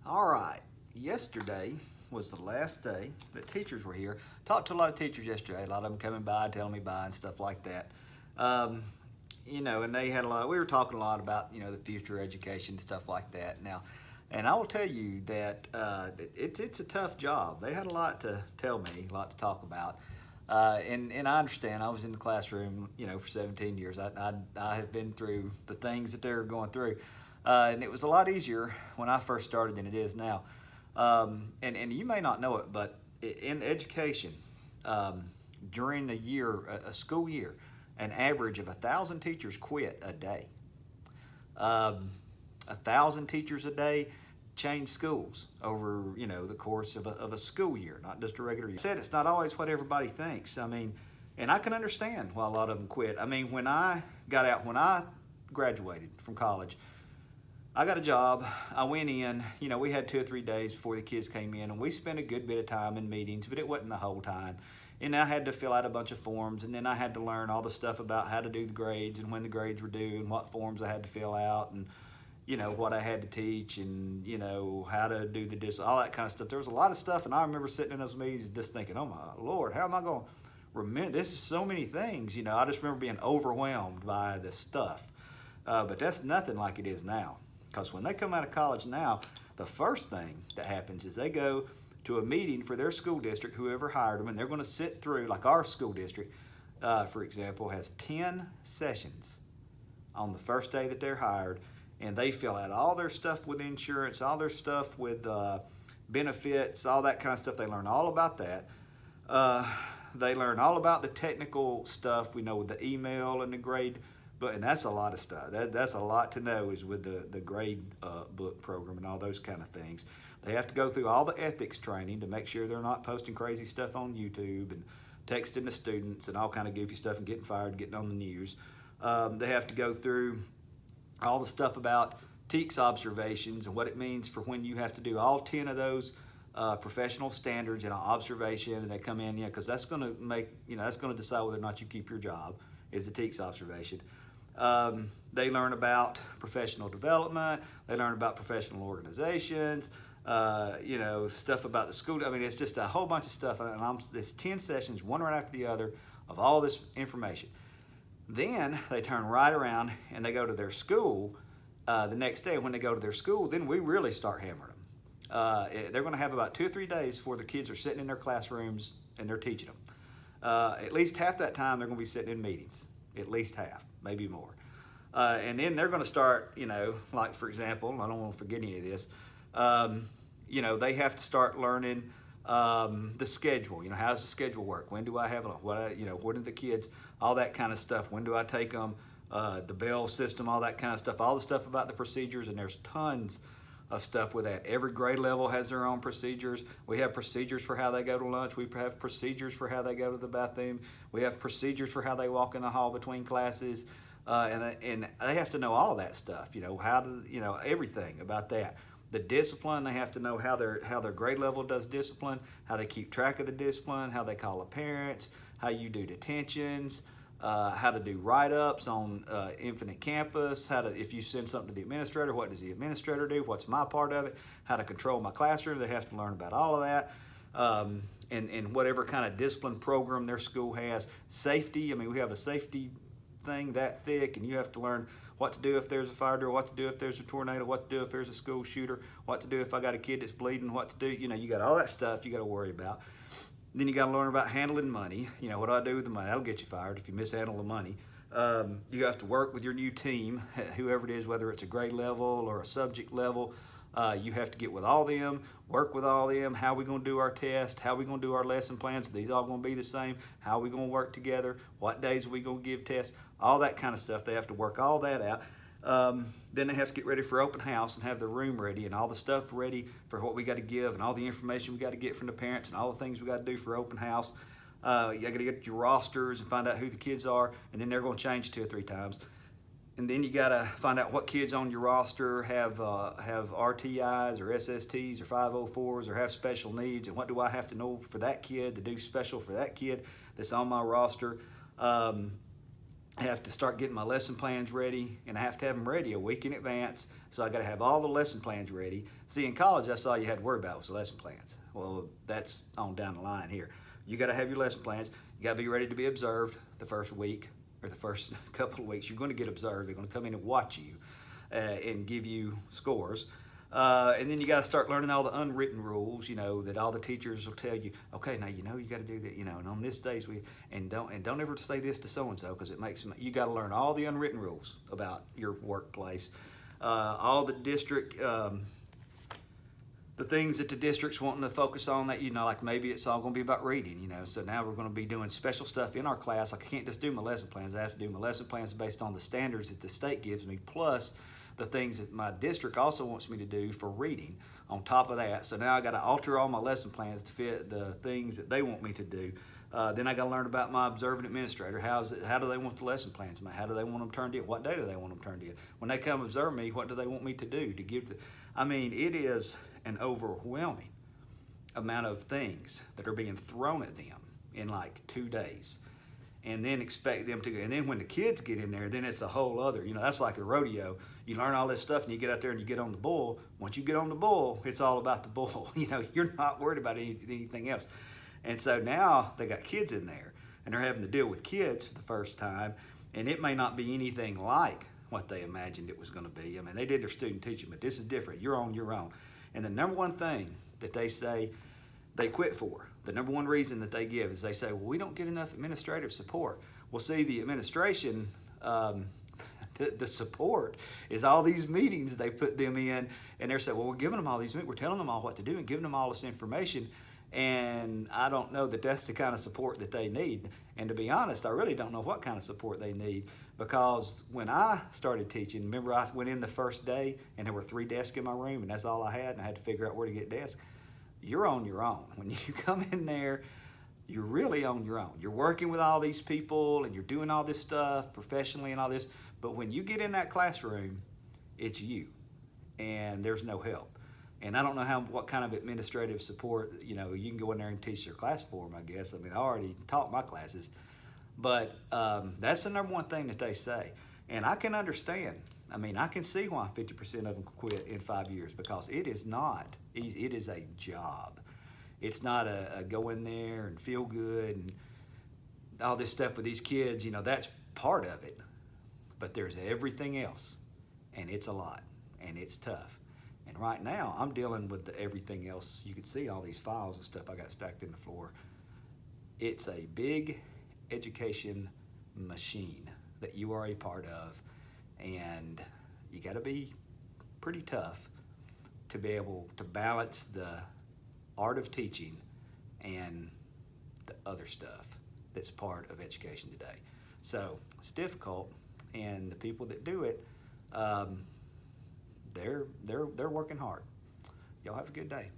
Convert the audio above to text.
All right. Yesterday was the last day that teachers were here. Talked to a lot of teachers yesterday. A lot of them coming by, telling me bye and stuff like that. Um, and they had a lot. We were talking a lot about the future education stuff like that. Now, and I will tell you that it's a tough job. They had a lot to tell me, a lot to talk about. And I understand. I was in the classroom, for 17 years. I have been through the things that they're going through, and it was a lot easier when I first started than it is now. And you may not know it, but in education, um, during a year, a school year, an average of 1,000 teachers quit a day. Um, 1,000 teachers a day change schools over the course of a school year, not just a regular year. I said it's not always what everybody thinks. I mean, and I can understand why a lot of them quit. I mean, when I got out, when I graduated from college, I got a job. I went in. We had 2 or 3 days before the kids came in, and we spent a good bit of time in meetings, but it wasn't the whole time. And I had to fill out a bunch of forms, and then I had to learn all the stuff about how to do the grades and when the grades were due and what forms I had to fill out and what I had to teach and how to do all that kind of stuff. There was a lot of stuff, and I remember sitting in those meetings just thinking, "Oh my Lord, how am I going to remember? This is so many things." I just remember being overwhelmed by this stuff. But that's nothing like it is now. Because when they come out of college now, the first thing that happens is they go to a meeting for their school district, whoever hired them, and they're going to sit through, like our school district, for example, has 10 sessions on the first day that they're hired, and they fill out all their stuff with insurance, all their stuff with benefits, all that kind of stuff. They learn all about that. Uh, they learn all about the technical stuff, with the email and the grade. And that's a lot of stuff. That's a lot to know is with the grade book program and all those kind of things. They have to go through all the ethics training to make sure they're not posting crazy stuff on YouTube and texting the students and all kind of goofy stuff and getting fired, getting on the news. They have to go through all the stuff about TEKS observations and what it means for when you have to do all 10 of those professional standards in an observation, and they come in, because that's going to that's going to decide whether or not you keep your job, is the TEKS observation. They learn about professional development. They learn about professional organizations. Stuff about the school. I mean, it's just a whole bunch of stuff. And it's 10 sessions, one right after the other, of all this information. Then they turn right around and they go to their school the next day. When they go to their school, then we really start hammering them. They're going to have about 2 or 3 days before the kids are sitting in their classrooms and they're teaching them. At least half that time they're going to be sitting in meetings. At least half, maybe more. And then they're going to start, like for example, I don't want to forget any of this. They have to start learning the schedule. How does the schedule work? When do I have what are the kids? All that kind of stuff. When do I take them? The bell system, all that kind of stuff. All the stuff about the procedures, and there's tons of stuff with that. Every grade level has their own procedures. We have procedures for how they go to lunch. We have procedures for how they go to the bathroom. We have procedures for how they walk in the hall between classes. And they have to know all of that stuff, how to, everything about that. The discipline, they have to know how their grade level does discipline, how they keep track of the discipline, how they call the parents, how you do detentions, how to do write-ups on Infinite Campus, if you send something to the administrator, what does the administrator do, what's my part of it, how to control my classroom. They have to learn about all of that. And whatever kind of discipline program their school has. Safety, I mean, we have a safety thing that thick, and you have to learn what to do if there's a fire drill, what to do if there's a tornado, what to do if there's a school shooter, what to do if I got a kid that's bleeding, what to do. You got all that stuff you got to worry about. Then you got to learn about handling money. What do I do with the money? That'll get you fired if you mishandle the money. You have to work with your new team, whoever it is, whether it's a grade level or a subject level. You have to get with all them, work with all them. How are we going to do our test? How are we going to do our lesson plans? Are these all going to be the same? How are we going to work together? What days are we going to give tests? All that kind of stuff. They have to work all that out. Then they have to get ready for open house and have the room ready and all the stuff ready for what we got to give and all the information we got to get from the parents and all the things we got to do for open house. You got to get your rosters and find out who the kids are, and then they're going to change 2 or 3 times. And then you got to find out what kids on your roster have RTIs or SSTs or 504s or have special needs, and what do I have to know for that kid to do special for that kid that's on my roster. I have to start getting my lesson plans ready, and I have to have them ready a week in advance. So I got to have all the lesson plans ready. See, in college, that's all you had to worry about was the lesson plans. Well, that's on down the line here. You got to have your lesson plans. You got to be ready to be observed the first week or the first couple of weeks. You're going to get observed. They're going to come in and watch you and give you scores. And then you got to start learning all the unwritten rules, that all the teachers will tell you. Okay, now you got to do that, and on this days don't ever say this to so and so because it makes them. You got to learn all the unwritten rules about your workplace, all the district, the things that the district's wanting to focus on. That like maybe it's all going to be about reading, So now we're going to be doing special stuff in our class. I can't just do my lesson plans. I have to do my lesson plans based on the standards that the state gives me, plus the things that my district also wants me to do for reading on top of that. So now I got to alter all my lesson plans to fit the things that they want me to do. Then I got to learn about my observant administrator. How do they want the lesson plans made? How do they want them turned in? What day do they want them turned in? When they come observe me, what do they want me to do to give it is an overwhelming amount of things that are being thrown at them in like 2 days. And then expect them to go. And then when the kids get in there, then it's a whole other, that's like a rodeo. You learn all this stuff and you get out there and you get on the bull. Once you get on the bull, it's all about the bull. You're not worried about anything else. And so now they got kids in there and they're having to deal with kids for the first time. And it may not be anything like what they imagined it was going to be. They did their student teaching, but this is different. You're on your own. And the number one thing that they say they quit for, the number one reason that they give is they say, well, we don't get enough administrative support. Well, see, the administration, the support is all these meetings they put them in, and they're saying, well, we're giving them all these meetings, we're telling them all what to do and giving them all this information, and I don't know that that's the kind of support that they need. And to be honest, I really don't know what kind of support they need, because when I started teaching, remember I went in the first day and there were 3 desks in my room and that's all I had, and I had to figure out where to get desks. You're on your own. When you come in there, you're really on your own. You're working with all these people and you're doing all this stuff professionally and all this. But when you get in that classroom, it's you, and there's no help. And I don't know what kind of administrative support, you can go in there and teach your class for them, I guess. I already taught my classes. But that's the number one thing that they say. And I can understand. I can see why 50% of them quit in 5 years, because it is not easy. It is a job. It's not a go in there and feel good and all this stuff with these kids. That's part of it. But there's everything else, and it's a lot, and it's tough. And right now, I'm dealing with everything else. You can see all these files and stuff I got stacked in the floor. It's a big education machine that you are a part of. And you got to be pretty tough to be able to balance the art of teaching and the other stuff that's part of education today. So it's difficult, and the people that do it, they're working hard. Y'all have a good day.